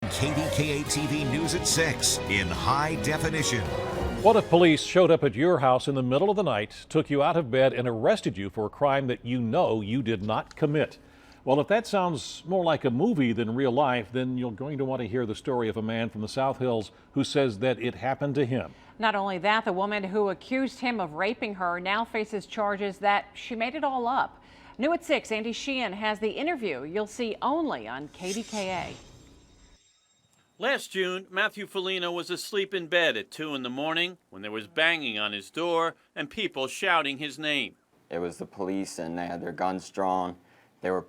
KDKA TV News at 6 in high definition. What if police showed up at your house in the middle of the night, took you out of bed, and arrested you for a crime that you know you did not commit? Well, if that sounds more like a movie than real life, then you're going to want to hear the story of a man from the South Hills who says that it happened to him. Not only that, the woman who accused him of raping her now faces charges that she made it all up. New at 6, Andy Sheehan has the interview you'll see only on KDKA. Last June, Matthew Folino was asleep in bed at 2 in the morning when there was banging on his door and people shouting his name. It was the police, and they had their guns drawn. They were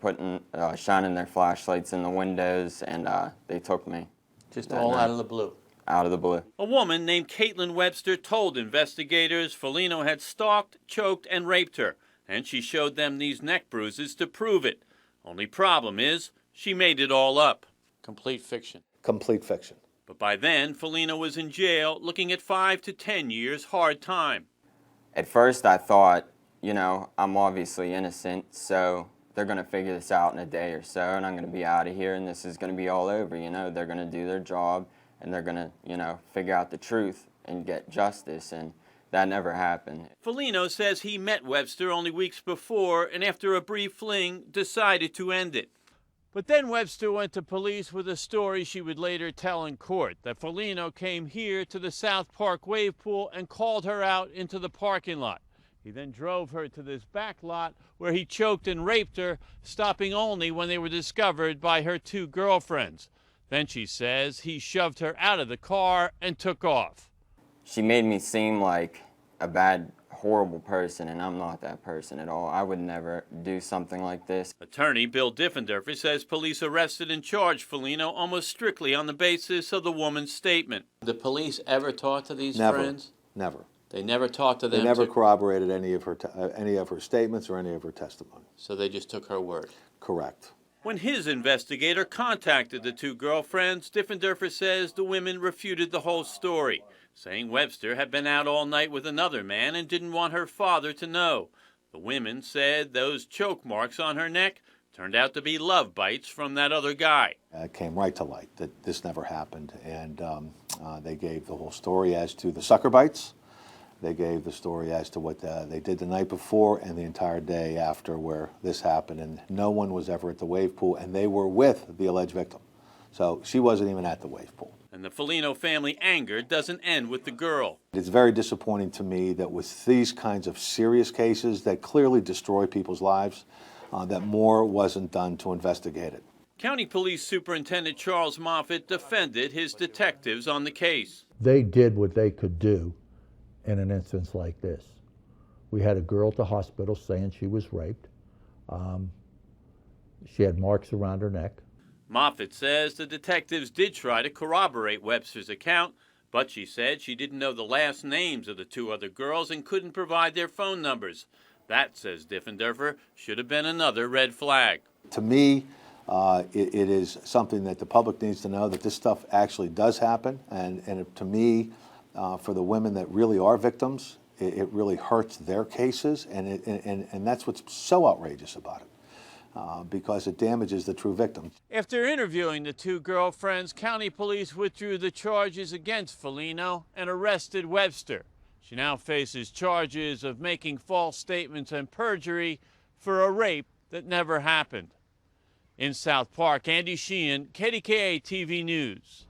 shining their flashlights in the windows, and they took me. Just all out of the blue? Out of the blue. A woman named Katelyn Webster told investigators Folino had stalked, choked, and raped her, and she showed them these neck bruises to prove it. Only problem is, she made it all up. Complete fiction. Complete fiction. But by then, Folino was in jail looking at 5 to 10 years hard time. At first I thought, I'm obviously innocent, so they're going to figure this out in a day or so, and I'm going to be out of here, and this is going to be all over. They're going to do their job, and they're going to, figure out the truth and get justice, and that never happened. Folino says he met Webster only weeks before, and after a brief fling, decided to end it. But then Webster went to police with a story she would later tell in court, that Folino came here to the South Park wave pool and called her out into the parking lot. He then drove her to this back lot where he choked and raped her, stopping only when they were discovered by her 2 girlfriends. Then she says he shoved her out of the car and took off. She made me seem like a bad, horrible person, and I'm not that person at all. I would never do something like this. Attorney Bill Diffenderfer says police arrested and charged Folino almost strictly on the basis of the woman's statement. The police ever talk to these friends? Never. They never talked to them? They never corroborated any of her statements or any of her testimony. So they just took her word? Correct. When his investigator contacted the 2 girlfriends, Diffenderfer says the women refuted the whole story, saying Webster had been out all night with another man and didn't want her father to know. The women said those choke marks on her neck turned out to be love bites from that other guy. It came right to light that this never happened, and they gave the whole story as to the sucker bites. They gave the story as to what they did the night before and the entire day after where this happened, and no one was ever at the wave pool, and they were with the alleged victim. So she wasn't even at the wave pool. And the Folino family anger doesn't end with the girl. It's very disappointing to me that with these kinds of serious cases that clearly destroy people's lives, that more wasn't done to investigate it. County Police Superintendent Charles Moffitt defended his detectives on the case. They did what they could do in an instance like this. We had a girl at the hospital saying she was raped. She had marks around her neck. Moffitt says the detectives did try to corroborate Webster's account, but she said she didn't know the last names of the 2 other girls and couldn't provide their phone numbers. That, says Diffenderfer, should have been another red flag. To me, it is something that the public needs to know, that this stuff actually does happen, and to me, for the women that really are victims, it really hurts their cases, and that's what's so outrageous about it, because it damages the true victim. After interviewing the 2 girlfriends, county police withdrew the charges against Folino and arrested Webster. She now faces charges of making false statements and perjury for a rape that never happened. In South Park, Andy Sheehan, KDKA TV News.